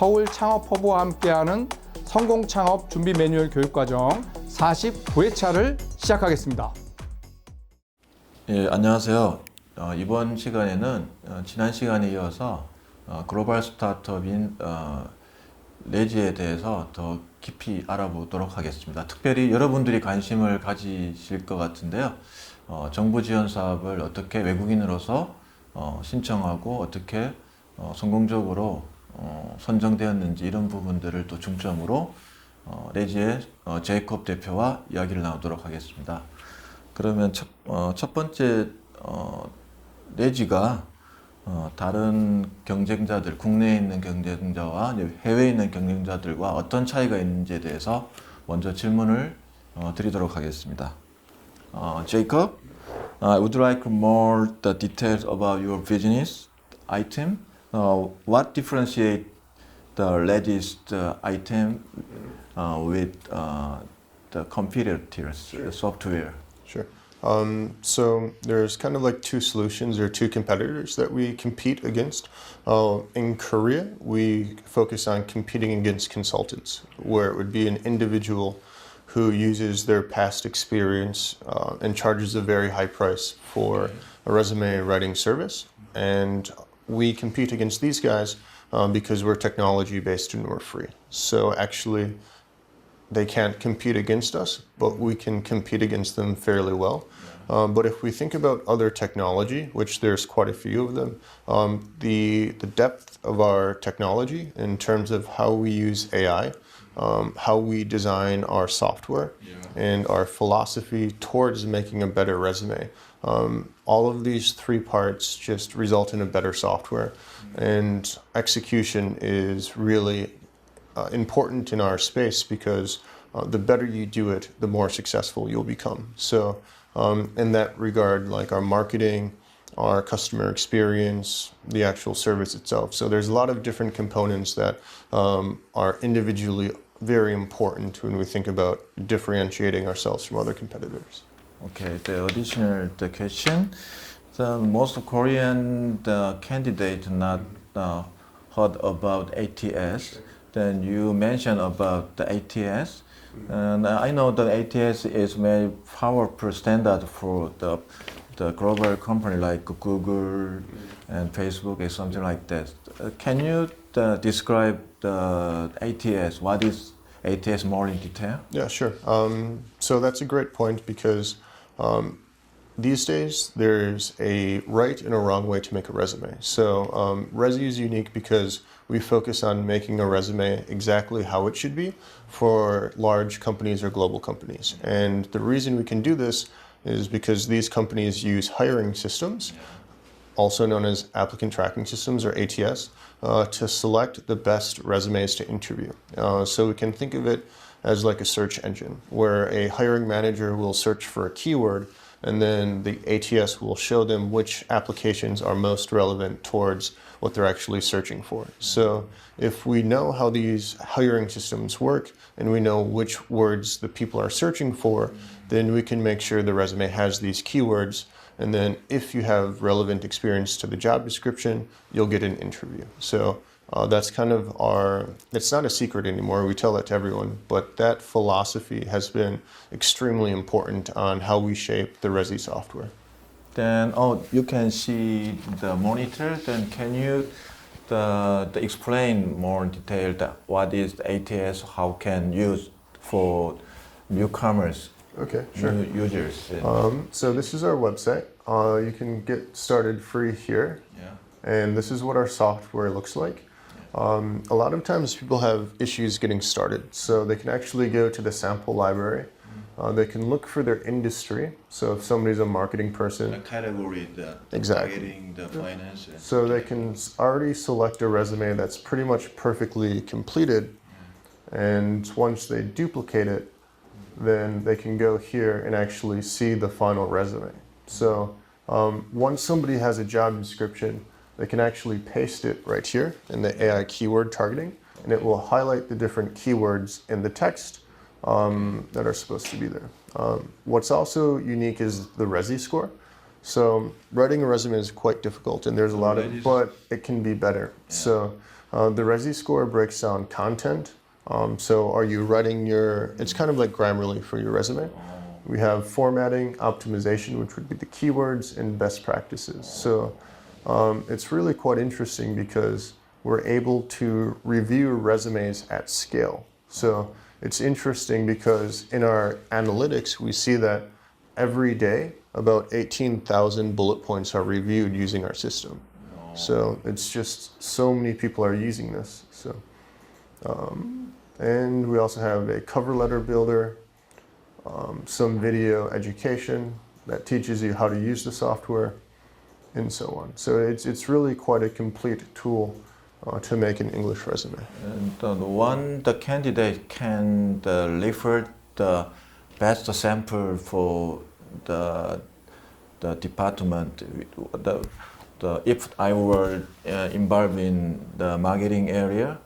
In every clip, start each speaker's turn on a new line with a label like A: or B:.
A: 서울 창업허브와 함께하는 성공창업 준비 매뉴얼 교육과정 49회차를 시작하겠습니다.
B: 예, 안녕하세요. 이번 시간에는 지난 시간에 이어서 글로벌 스타트업인 레지에 대해서 더 깊이 알아보도록 하겠습니다. 특별히 여러분들이 관심을 가지실 것 같은데요. 정부 지원 사업을 어떻게 외국인으로서 신청하고 어떻게 성공적으로 선정되었는지 이런 부분들을 또 중점으로 레지의 제이콥 대표와 이야기를 나누도록 하겠습니다. 그러면 첫 번째 레지가 다른 경쟁자들, 국내에 있는 경쟁자와 해외에 있는 경쟁자들과 어떤 차이가 있는지에 대해서 먼저 질문을 드리도록 하겠습니다. Jacob, I would like more the details about your business item. What differentiate the latest item with the competitors software?
C: Sure. So there's kind of like two solutions or two competitors that we compete against. In Korea, we focus on competing against consultants, where it would be an individual who uses their past experience and charges a very high price for a resume writing service. And we compete against these guys because we're technology based and we're free. So actually, they can't compete against us, but we can compete against them fairly well. But if we think about other technology, which there's quite a few of them, the depth of our technology in terms of how we use AI, how we design our software, and our philosophy towards making a better resume, all of these three parts just result in a better software. And execution is really important in our space because the better you do it, the more successful you'll become. So in that regard, like our marketing, our customer experience, the actual service itself. So there's a lot of different components that are individually very important when we think about differentiating ourselves from other competitors.
B: Okay, the additional question. The most Korean candidate not heard about ATS. Then you mentioned about the ATS, and I know that ATS is very powerful standard for the global company like Google and Facebook or something like that. Can you describe the ATS? What is ATS more in detail?
C: Yeah, sure. So that's a great point because these days there's a right and a wrong way to make a resume. So Rezi is unique because we focus on making a resume exactly how it should be for large companies or global companies. And the reason we can do this is because these companies use hiring systems, also known as applicant tracking systems or ATS, to select the best resumes to interview. So we can think of it as like a search engine where a hiring manager will search for a keyword and then the ATS will show them which applications are most relevant towards what they're actually searching for. So if we know how these hiring systems work and we know which words the people are searching for, then we can make sure the resume has these keywords. And then if you have relevant experience to the job description, you'll get an interview. So that's kind of it's not a secret anymore, we tell that to everyone, but that philosophy has been extremely important on how we shape the Rezi software.
B: Then, you can see the monitor, then can you explain more in detail what is the ATS, how can use for newcomers,
C: Okay, sure.
B: new users?
C: So this is our website. You can get started free here.
B: Yeah.
C: And this is what our software looks like. A lot of times people have issues getting started, so they can actually go to the sample library. They can look for their industry. So if somebody's a marketing person,
B: The category,
C: Exactly.
B: targeting the finance.
C: so they can already select a resume that's pretty much perfectly completed. And once they duplicate it, then they can go here and actually see the final resume. So once somebody has a job description, they can actually paste it right here in the AI keyword targeting, and it will highlight the different keywords in the text that are supposed to be there. What's also unique is the Rezi score. So writing a resume is quite difficult, and there's a lot of, but it can be better. So The Rezi score breaks down content. So are you writing it's kind of like Grammarly for your resume. We have formatting, optimization, which would be the keywords, and best practices. So it's really quite interesting because we're able to review resumes at scale. So it's interesting because in our analytics, we see that every day about 18,000 bullet points are reviewed using our system. So it's just so many people are using this. So, and we also have a cover letter builder, some video education that teaches you how to use the software, and so on. So it's really quite a complete tool to make an English resume.
B: And the candidate can refer the best sample for the department. If I were involved in the marketing area,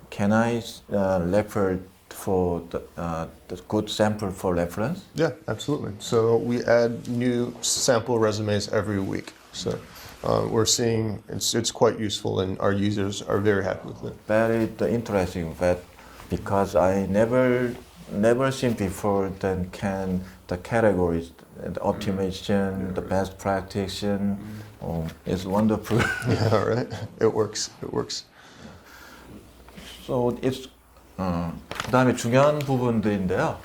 B: can I refer for the good sample for reference?
C: Yeah, absolutely. So we add new sample resumes every week. So we're seeing it's quite useful, and our users are very happy with it.
B: Very interesting, but because I never seen before, then can the categories, the optimization, the best practice, is wonderful.
C: Yeah, right. It works.
B: So it's 그다음에 중요한 부분들인데요.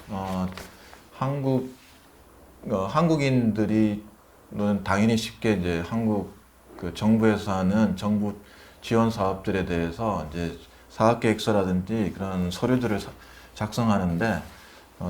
B: 한국인들이 당연히 쉽게 이제 한국 그 정부에서 하는 정부 지원 사업들에 대해서 이제 사업계획서라든지 그런 서류들을 작성하는데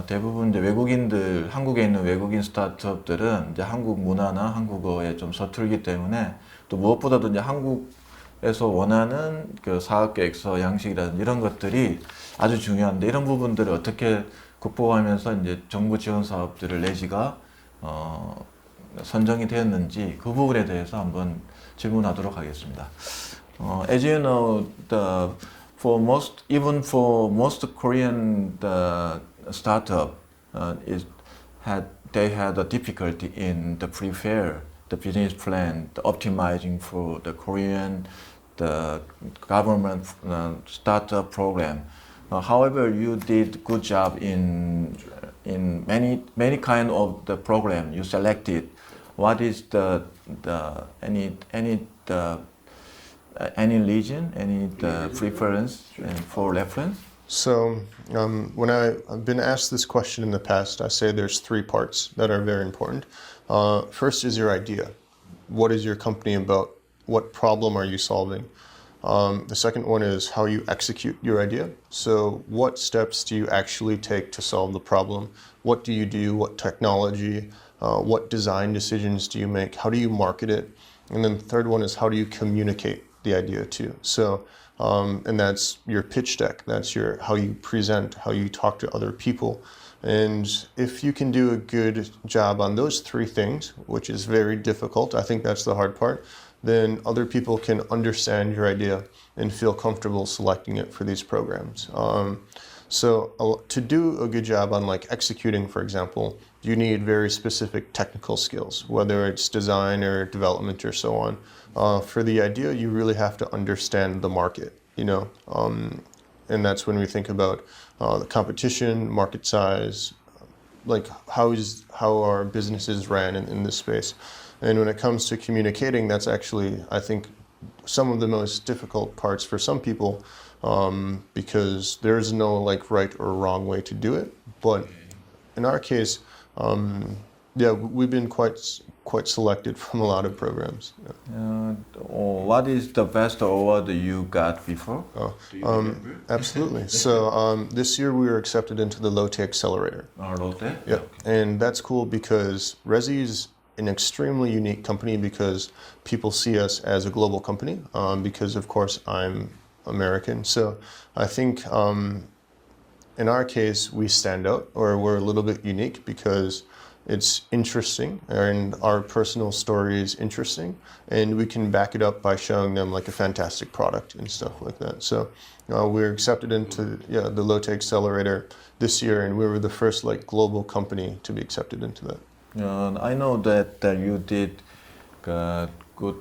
B: 대부분 이제 외국인들, 한국에 있는 외국인 스타트업들은 이제 한국 문화나 한국어에 좀 서툴기 때문에 또 무엇보다도 이제 한국에서 원하는 그 사업계획서 양식이라든지 이런 것들이 아주 중요한데 이런 부분들을 어떻게 극복하면서 이제 정부 지원 사업들을 레지가 선정이 되었는지 그 부분에 대해서 한번 질문하도록 하겠습니다. As you know, even for most Korean startup, they had a difficulty in the prepare the business plan, the optimizing for the Korean, the government startup program. However, you did good job in many kind of the program you selected. What is any region, any preference for reference?
C: So when I've been asked this question in the past, I say there's three parts that are very important. First is your idea. What is your company about? What problem are you solving? The second one is how you execute your idea. So what steps do you actually take to solve the problem? What do you do? What technology? What design decisions do you make? How do you market it? And then the third one is how do you communicate the idea too? So, and that's your pitch deck. That's how you present, how you talk to other people. And if you can do a good job on those three things, which is very difficult, I think that's the hard part, then other people can understand your idea and feel comfortable selecting it for these programs. So to do a good job on like executing, for example, you need very specific technical skills, whether it's design or development or so on. For the idea, you really have to understand the market, and that's when we think about the competition, market size, like how our businesses ran in this space. And when it comes to communicating, that's actually, I think, some of the most difficult parts for some people, because there's no like right or wrong way to do it. But in our case, we've been quite selected from a lot of programs. Yeah.
B: What is the best award you got before?
C: Absolutely. So this year we were accepted into the Lotte Accelerator.
B: Lotte?
C: Yeah,
B: Okay.
C: and that's cool because Rezi is an extremely unique company because people see us as a global company because, of course, I'm American. So I think in our case, we stand out, or we're a little bit unique because it's interesting and our personal story is interesting, and we can back it up by showing them like a fantastic product and stuff like that. So we're accepted into the Lotte Accelerator this year, and we were the first like global company to be accepted into that.
B: I know that you did good.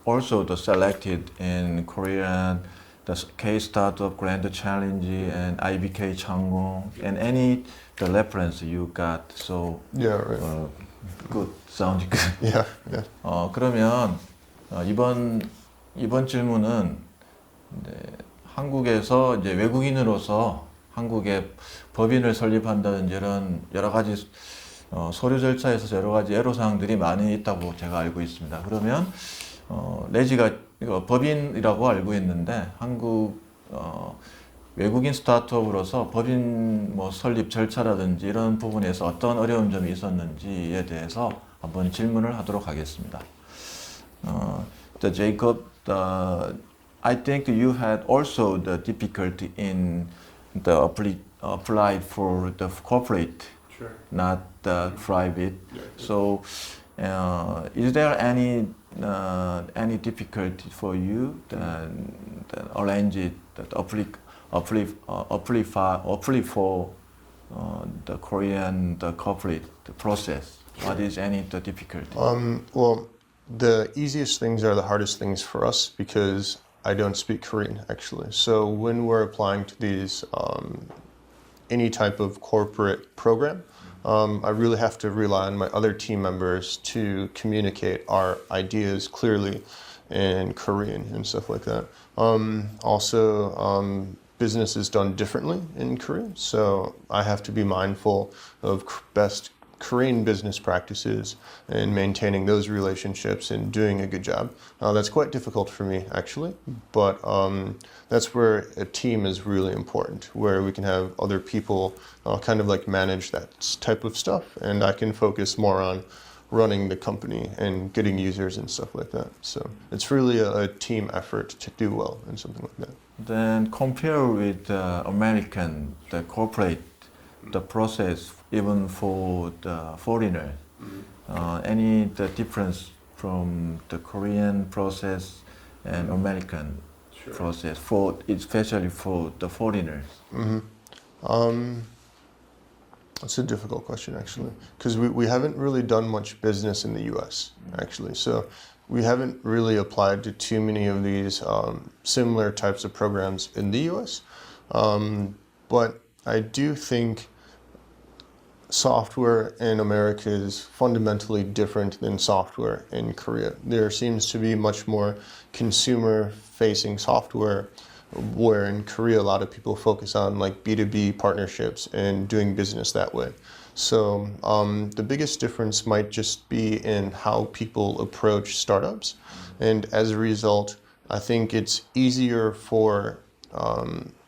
B: Also, selected in Korean, the K Startup Grand Challenge and IBK Changwon and any the reference you got. So
C: Yeah, right.
B: good, sounds good.
C: Yeah, yeah.
B: 그러면 이번 질문은 이제 한국에서 이제 외국인으로서 한국에 법인을 설립한다든지 이런 여러 가지 서류 절차에서 여러 가지 애로사항들이 많이 있다고 제가 알고 있습니다. 그러면 레지가 이거 법인이라고 알고 있는데 한국 외국인 스타트업으로서 법인 뭐 설립 절차라든지 이런 부분에서 어떤 어려운 점이 있었는지에 대해서 한번 질문을 하도록 하겠습니다. Jacob, I think you had also the difficulty in the applied for the corporate,
C: Sure.
B: not the private. So, is there any difficulty for you that arrange it, that apply for the Korean the corporate process? What is any the difficulty?
C: Well, the easiest things are the hardest things for us because I don't speak Korean actually. So when we're applying to these any type of corporate program, I really have to rely on my other team members to communicate our ideas clearly in Korean and stuff like that. Also, business is done differently in Korea, so I have to be mindful of best Korean business practices and maintaining those relationships and doing a good job. That's quite difficult for me actually, but that's where a team is really important, where we can have other people kind of like manage that type of stuff, and I can focus more on running the company and getting users and stuff like that. So it's really a team effort to do well and something like that.
B: Then compare with American, the corporate, the process even for the foreigner. Any the difference from the Korean process and American process for especially for the foreigners?
C: That's a difficult question actually, because we haven't really done much business in the US actually. So we haven't really applied to too many of these similar types of programs in the US. But I do think software in America is fundamentally different than software in Korea. There seems to be much more consumer-facing software, where in Korea a lot of people focus on like B2B partnerships and doing business that way. So the biggest difference might just be in how people approach startups, and as a result, I think it's easier for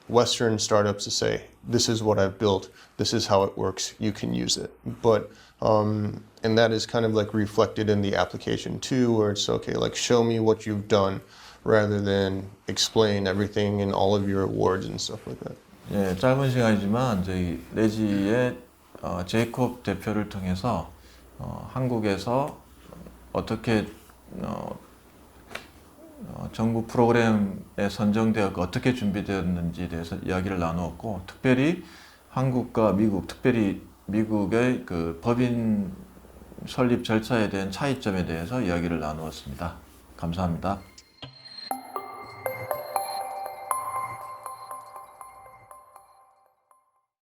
C: Western startups to say, this is what I've built, this is how it works, you can use it. But and that is kind of like reflected in the application too, where it's okay, like show me what you've done rather than explain everything and all of your awards and stuff like that.
B: 예, 짧은 시간이지만 저희 레지의 제이콥 대표를 통해서 한국에서 어떻게 정부 프로그램에 선정되어 어떻게 준비되었는지에 대해서 이야기를 나누었고, 특별히 한국과 미국, 특별히 미국의 그 법인 설립 절차에 대한 차이점에 대해서 이야기를 나누었습니다. 감사합니다.